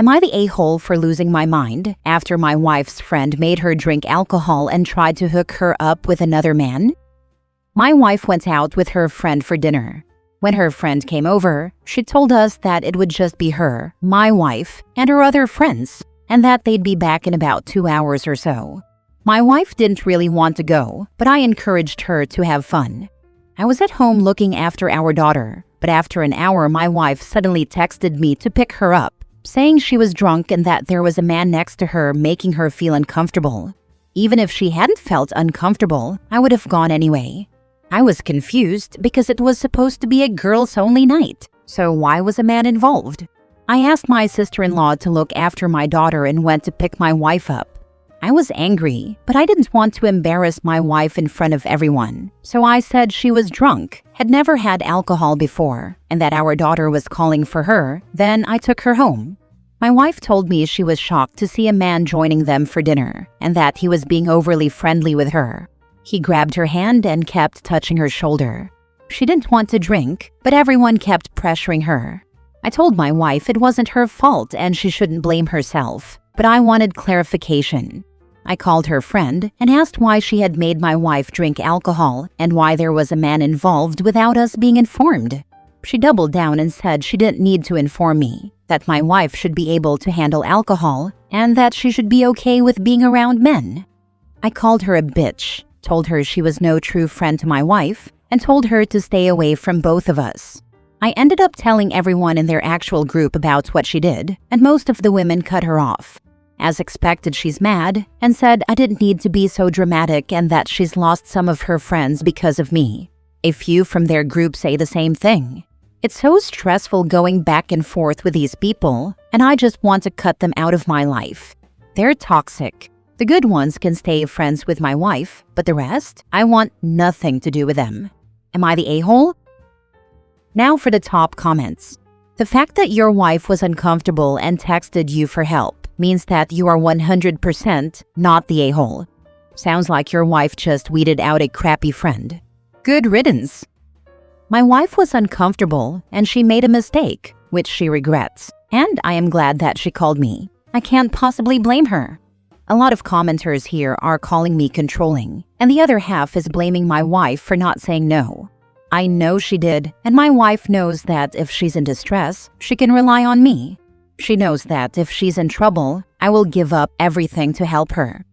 Am I the a-hole for losing my mind after my wife's friend made her drink alcohol and tried to hook her up with another man? My wife went out with her friend for dinner. When her friend came over, she told us that it would just be her, my wife, and her other friends, and that they'd be back in about 2 hours or so. My wife didn't really want to go, but I encouraged her to have fun. I was at home looking after our daughter, but after an hour my wife suddenly texted me to pick her up, saying she was drunk and that there was a man next to her making her feel uncomfortable. Even if she hadn't felt uncomfortable, I would have gone anyway. I was confused because it was supposed to be a girls-only night, so why was a man involved? I asked my sister-in-law to look after my daughter and went to pick my wife up. I was angry, but I didn't want to embarrass my wife in front of everyone, so I said she was drunk, had never had alcohol before, and that our daughter was calling for her. Then I took her home. My wife told me she was shocked to see a man joining them for dinner, and that he was being overly friendly with her. He grabbed her hand and kept touching her shoulder. She didn't want to drink, but everyone kept pressuring her. I told my wife it wasn't her fault and she shouldn't blame herself, but I wanted clarification. I called her friend and asked why she had made my wife drink alcohol and why there was a man involved without us being informed. She doubled down and said she didn't need to inform me, that my wife should be able to handle alcohol and that she should be okay with being around men. I called her a bitch, told her she was no true friend to my wife, and told her to stay away from both of us. I ended up telling everyone in their actual group about what she did, and most of the women cut her off. As expected, she's mad and said I didn't need to be so dramatic and that she's lost some of her friends because of me. A few from their group say the same thing. It's so stressful going back and forth with these people, and I just want to cut them out of my life. They're toxic. The good ones can stay friends with my wife, but the rest, I want nothing to do with them. Am I the a-hole? Now for the top comments. The fact that your wife was uncomfortable and texted you for help means that you are 100% not the a-hole. Sounds like your wife just weeded out a crappy friend. Good riddance. My wife was uncomfortable and she made a mistake, which she regrets, and I am glad that she called me. I can't possibly blame her. A lot of commenters here are calling me controlling, and the other half is blaming my wife for not saying no. I know she did, and my wife knows that if she's in distress, she can rely on me. She knows that if she's in trouble, I will give up everything to help her.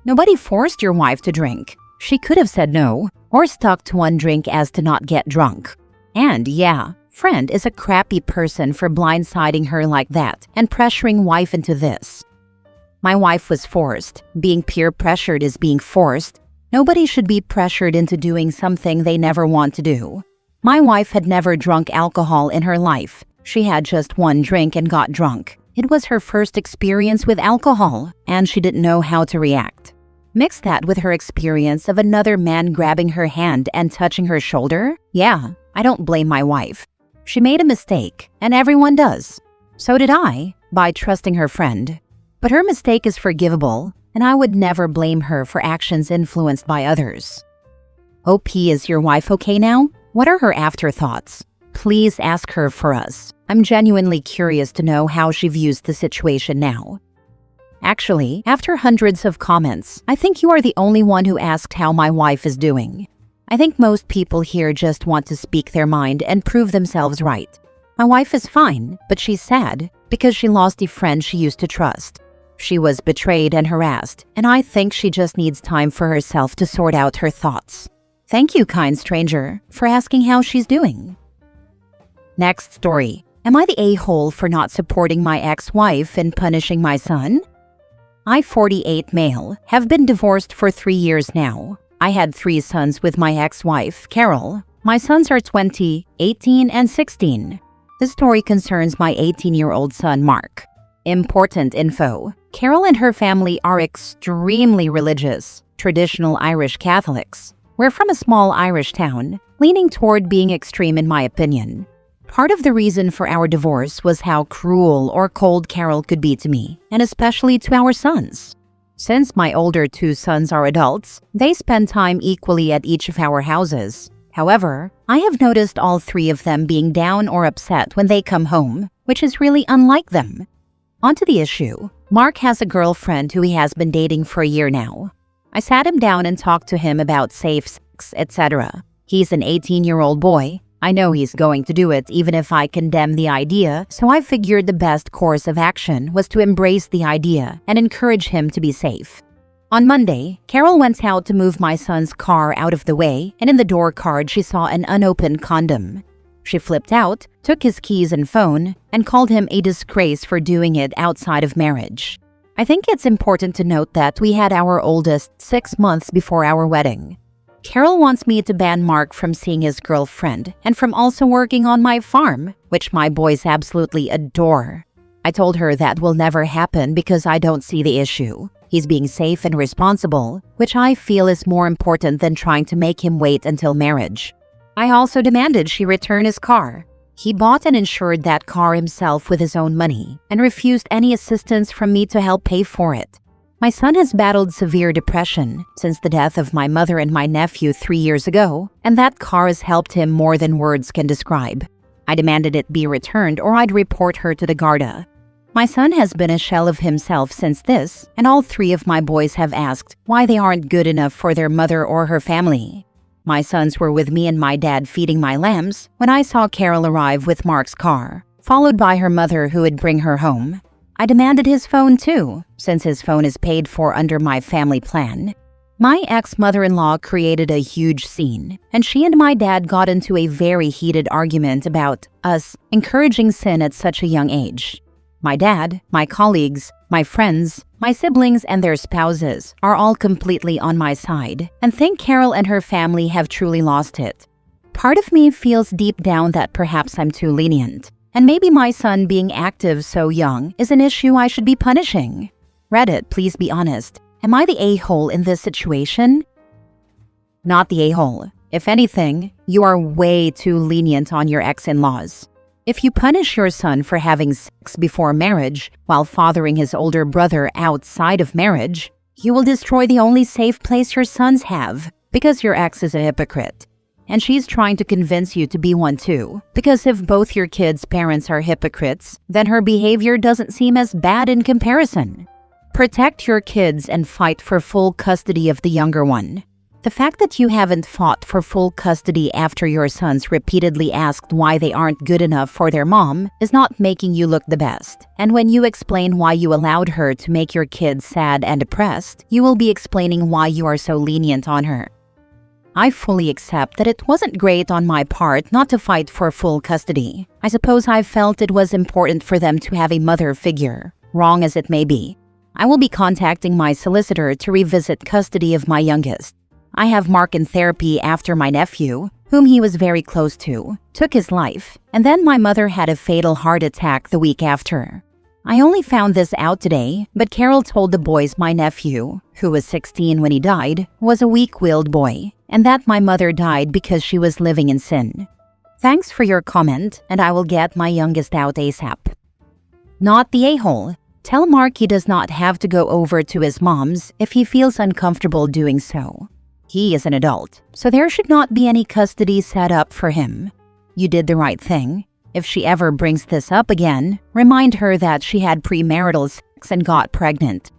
Nobody forced your wife to drink. She could have said no, or stuck to one drink as to not get drunk. And yeah, friend is a crappy person for blindsiding her like that and pressuring wife into this. My wife was forced. Being peer pressured is being forced. Nobody should be pressured into doing something they never want to do. My wife had never drunk alcohol in her life. She had just one drink and got drunk. It was her first experience with alcohol, and she didn't know how to react. Mix that with her experience of another man grabbing her hand and touching her shoulder. Yeah, I don't blame my wife. She made a mistake, and everyone does. So did I, by trusting her friend. But her mistake is forgivable, and I would never blame her for actions influenced by others. OP, is your wife okay now? What are her afterthoughts? Please ask her for us. I'm genuinely curious to know how she views the situation now. Actually, after hundreds of comments, I think you are the only one who asked how my wife is doing. I think most people here just want to speak their mind and prove themselves right. My wife is fine, but she's sad because she lost a friend she used to trust. She was betrayed and harassed, and I think she just needs time for herself to sort out her thoughts. Thank you, kind stranger, for asking how she's doing. Next story. Am I the a-hole for not supporting my ex-wife and punishing my son? I, 48 male, have been divorced for 3 years now. I had 3 sons with my ex-wife, Carol. My sons are 20, 18, and 16. This story concerns my 18-year-old son, Mark. Important info. Carol and her family are extremely religious, traditional Irish Catholics. We're from a small Irish town, leaning toward being extreme in my opinion. Part of the reason for our divorce was how cruel or cold Carol could be to me, and especially to our sons. Since my older 2 sons are adults, they spend time equally at each of our houses. However, I have noticed all 3 of them being down or upset when they come home, which is really unlike them. On to the issue. Mark has a girlfriend who he has been dating for a year now. I sat him down and talked to him about safe sex, etc. He's an 18-year-old boy. I know he's going to do it even if I condemn the idea, so I figured the best course of action was to embrace the idea and encourage him to be safe. On Monday, Carol went out to move my son's car out of the way, and in the door card she saw an unopened condom. She flipped out, took his keys and phone, and called him a disgrace for doing it outside of marriage. I think it's important to note that we had our oldest 6 months before our wedding. Carol wants me to ban Mark from seeing his girlfriend and from also working on my farm, which my boys absolutely adore. I told her that will never happen because I don't see the issue. He's being safe and responsible, which I feel is more important than trying to make him wait until marriage. I also demanded she return his car. He bought and insured that car himself with his own money and refused any assistance from me to help pay for it. My son has battled severe depression since the death of my mother and my nephew 3 years ago, and that car has helped him more than words can describe. I demanded it be returned or I'd report her to the Garda. My son has been a shell of himself since this, and all 3 of my boys have asked why they aren't good enough for their mother or her family. My sons were with me and my dad feeding my lambs when I saw Carol arrive with Mark's car, followed by her mother who would bring her home. I demanded his phone too, since his phone is paid for under my family plan. My ex-mother-in-law created a huge scene, and she and my dad got into a very heated argument about us encouraging sin at such a young age. My dad, my colleagues, my friends, my siblings and their spouses are all completely on my side and think Carol and her family have truly lost it. Part of me feels deep down that perhaps I'm too lenient. And maybe my son being active so young is an issue I should be punishing. Reddit, please be honest. Am I the a-hole in this situation? Not the a-hole. If anything, you are way too lenient on your ex-in-laws. If you punish your son for having sex before marriage while fathering his older brother outside of marriage, you will destroy the only safe place your sons have because your ex is a hypocrite. And she's trying to convince you to be one too, because if both your kids' parents are hypocrites, then her behavior doesn't seem as bad in comparison. Protect your kids and fight for full custody of the younger one. The fact that you haven't fought for full custody after your sons repeatedly asked why they aren't good enough for their mom is not making you look the best. And when you explain why you allowed her to make your kids sad and depressed, you will be explaining why you are so lenient on her. I fully accept that it wasn't great on my part not to fight for full custody. I suppose I felt it was important for them to have a mother figure, wrong as it may be. I will be contacting my solicitor to revisit custody of my youngest. I have Mark in therapy after my nephew, whom he was very close to, took his life, and then my mother had a fatal heart attack the week after. I only found this out today, but Carol told the boys my nephew, who was 16 when he died, was a weak-willed boy, and that my mother died because she was living in sin. Thanks for your comment, and I will get my youngest out ASAP. Not the a-hole. Tell Mark he does not have to go over to his mom's if he feels uncomfortable doing so. He is an adult, so there should not be any custody set up for him. You did the right thing. If she ever brings this up again, remind her that she had premarital sex and got pregnant.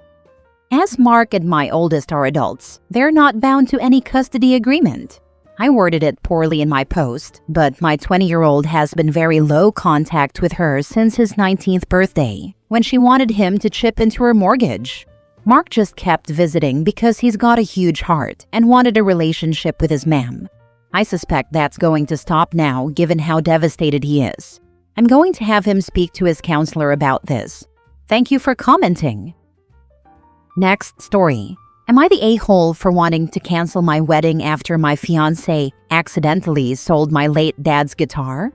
As Mark and my oldest are adults, they're not bound to any custody agreement. I worded it poorly in my post, but my 20-year-old has been very low contact with her since his 19th birthday, when she wanted him to chip into her mortgage. Mark just kept visiting because he's got a huge heart and wanted a relationship with his ma'am. I suspect that's going to stop now given how devastated he is. I'm going to have him speak to his counselor about this. Thank you for commenting. Next story. Am I the a-hole for wanting to cancel my wedding after my fiancé accidentally sold my late dad's guitar?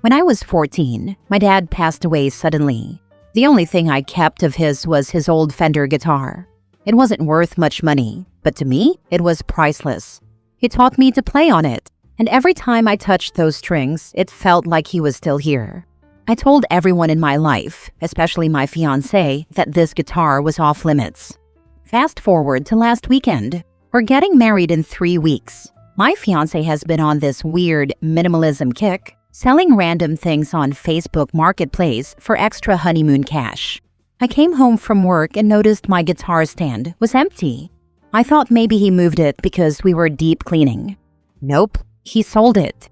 When I was 14, my dad passed away suddenly. The only thing I kept of his was his old Fender guitar. It wasn't worth much money, but to me, it was priceless. He taught me to play on it, and every time I touched those strings, it felt like he was still here. I told everyone in my life, especially my fiancé, that this guitar was off limits. Fast forward to last weekend. We're getting married in 3 weeks. My fiancé has been on this weird minimalism kick, selling random things on Facebook Marketplace for extra honeymoon cash. I came home from work and noticed my guitar stand was empty. I thought maybe he moved it because we were deep cleaning. Nope, he sold it.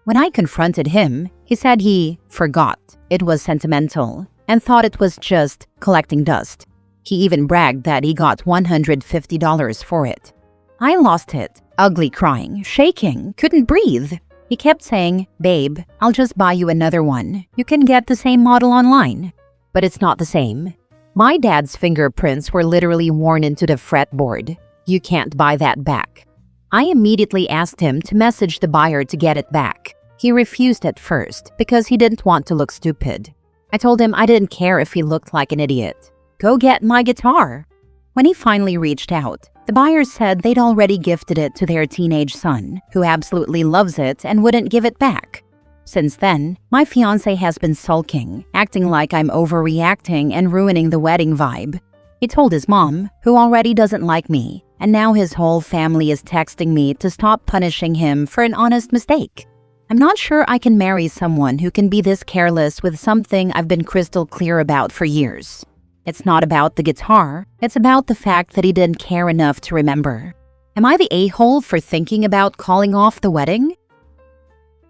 When I confronted him, he said he forgot it was sentimental and thought it was just collecting dust. He even bragged that he got $150 for it. I lost it, ugly crying, shaking, couldn't breathe. He kept saying, "Babe, I'll just buy you another one. You can get the same model online." But it's not the same. My dad's fingerprints were literally worn into the fretboard. You can't buy that back. I immediately asked him to message the buyer to get it back. He refused at first because he didn't want to look stupid. I told him I didn't care if he looked like an idiot. Go get my guitar. When he finally reached out, the buyer said they'd already gifted it to their teenage son, who absolutely loves it and wouldn't give it back. Since then, my fiancé has been sulking, acting like I'm overreacting and ruining the wedding vibe. He told his mom, who already doesn't like me, and now his whole family is texting me to stop punishing him for an honest mistake. I'm not sure I can marry someone who can be this careless with something I've been crystal clear about for years. It's not about the guitar, it's about the fact that he didn't care enough to remember. Am I the a-hole for thinking about calling off the wedding?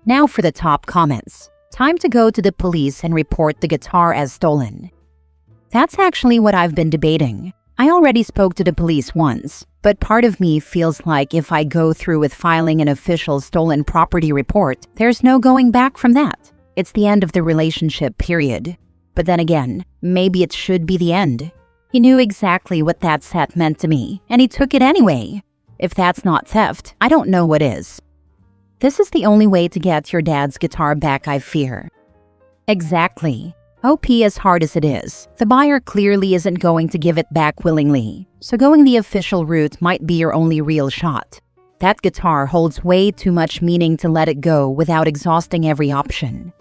Now for the top comments. Time to go to the police and report the guitar as stolen. That's actually what I've been debating. I already spoke to the police once, but part of me feels like if I go through with filing an official stolen property report, there's no going back from that. It's the end of the relationship, period. But then again, maybe it should be the end. He knew exactly what that set meant to me, and he took it anyway. If that's not theft, I don't know what is. This is the only way to get your dad's guitar back, I fear. Exactly. OP, as hard as it is, the buyer clearly isn't going to give it back willingly, so going the official route might be your only real shot. That guitar holds way too much meaning to let it go without exhausting every option.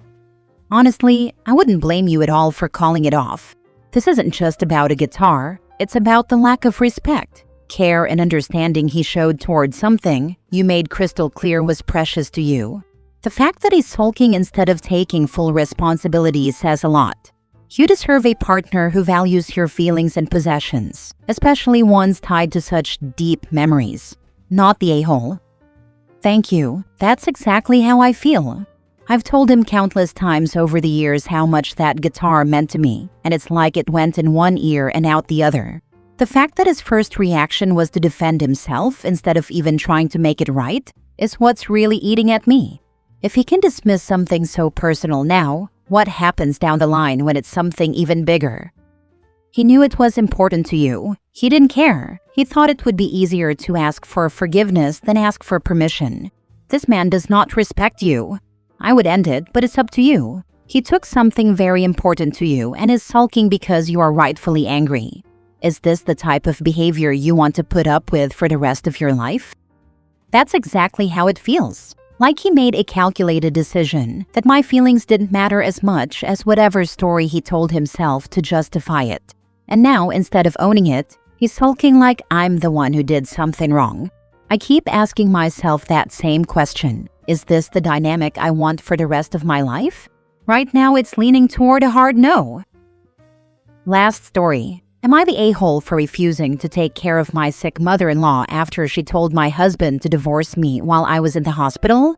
Honestly, I wouldn't blame you at all for calling it off. This isn't just about a guitar, it's about the lack of respect, care, and understanding he showed towards something you made crystal clear was precious to you. The fact that he's sulking instead of taking full responsibility says a lot. You deserve a partner who values your feelings and possessions, especially ones tied to such deep memories, not the a-hole. Thank you. That's exactly how I feel. I've told him countless times over the years how much that guitar meant to me, and it's like it went in one ear and out the other. The fact that his first reaction was to defend himself instead of even trying to make it right is what's really eating at me. If he can dismiss something so personal now, what happens down the line when it's something even bigger? He knew it was important to you. He didn't care. He thought it would be easier to ask for forgiveness than ask for permission. This man does not respect you. I would end it, but it's up to you. He took something very important to you and is sulking because you are rightfully angry. Is this the type of behavior you want to put up with for the rest of your life? That's exactly how it feels. Like he made a calculated decision that my feelings didn't matter as much as whatever story he told himself to justify it. And now, instead of owning it, he's sulking like I'm the one who did something wrong. I keep asking myself that same question. Is this the dynamic I want for the rest of my life? Right now, it's leaning toward a hard no. Last story. Am I the a-hole for refusing to take care of my sick mother-in-law after she told my husband to divorce me while I was in the hospital?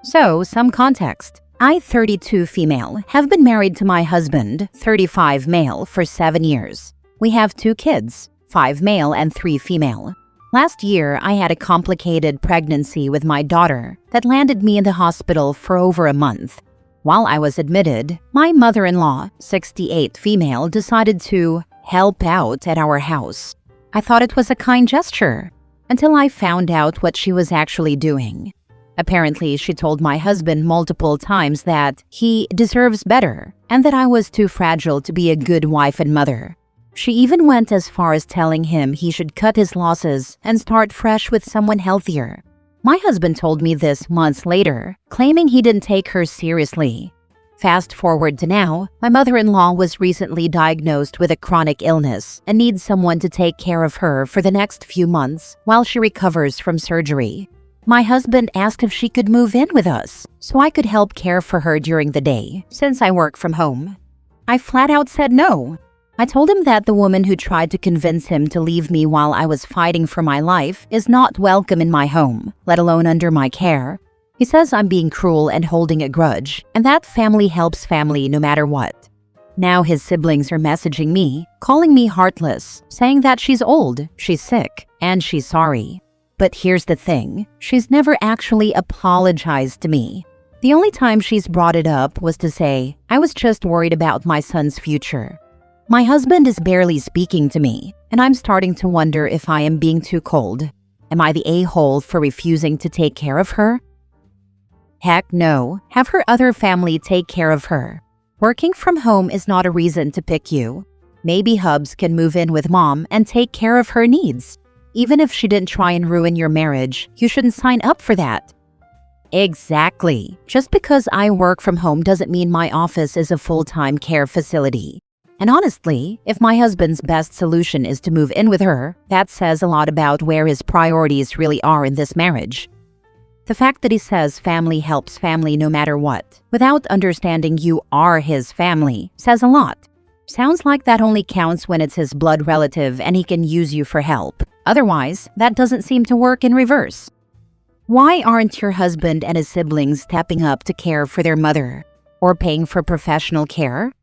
So, some context. I, 32 female, have been married to my husband, 35 male, for 7 years. We have 2 kids, 5 male and 3 female. Last year, I had a complicated pregnancy with my daughter that landed me in the hospital for over a month. While I was admitted, my mother-in-law, 68 female, decided to help out at our house. I thought it was a kind gesture, until I found out what she was actually doing. Apparently, she told my husband multiple times that he deserves better and that I was too fragile to be a good wife and mother. She even went as far as telling him he should cut his losses and start fresh with someone healthier. My husband told me this months later, claiming he didn't take her seriously. Fast forward to now, my mother-in-law was recently diagnosed with a chronic illness and needs someone to take care of her for the next few months while she recovers from surgery. My husband asked if she could move in with us so I could help care for her during the day since I work from home. I flat out said no. I told him that the woman who tried to convince him to leave me while I was fighting for my life is not welcome in my home, let alone under my care. He says I'm being cruel and holding a grudge, and that family helps family no matter what. Now his siblings are messaging me, calling me heartless, saying that she's old, she's sick, and she's sorry. But here's the thing, she's never actually apologized to me. The only time she's brought it up was to say, I was just worried about my son's future. My husband is barely speaking to me, and I'm starting to wonder if I am being too cold. Am I the a-hole for refusing to take care of her? Heck no, have her other family take care of her. Working from home is not a reason to pick you. Maybe Hubs can move in with mom and take care of her needs. Even if she didn't try and ruin your marriage, you shouldn't sign up for that. Exactly. Just because I work from home doesn't mean my office is a full-time care facility. And honestly, if my husband's best solution is to move in with her, that says a lot about where his priorities really are in this marriage. The fact that he says family helps family no matter what, without understanding you are his family, says a lot. Sounds like that only counts when it's his blood relative and he can use you for help. Otherwise, that doesn't seem to work in reverse. Why aren't your husband and his siblings stepping up to care for their mother? Or paying for professional care?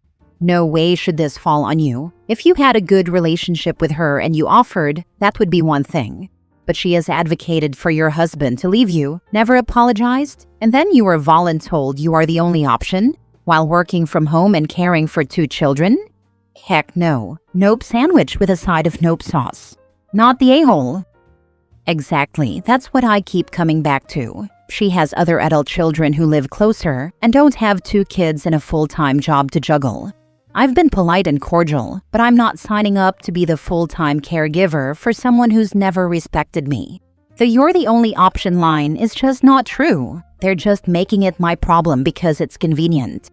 No way should this fall on you. If you had a good relationship with her and you offered, that would be one thing. But she has advocated for your husband to leave you, never apologized, and then you were voluntold you are the only option, while working from home and caring for 2 children? Heck no. Nope sandwich with a side of nope sauce. Not the a-hole. Exactly, that's what I keep coming back to. She has other adult children who live closer and don't have 2 kids and a full-time job to juggle. I've been polite and cordial, but I'm not signing up to be the full-time caregiver for someone who's never respected me. The "you're the only option" line is just not true. They're just making it my problem because it's convenient.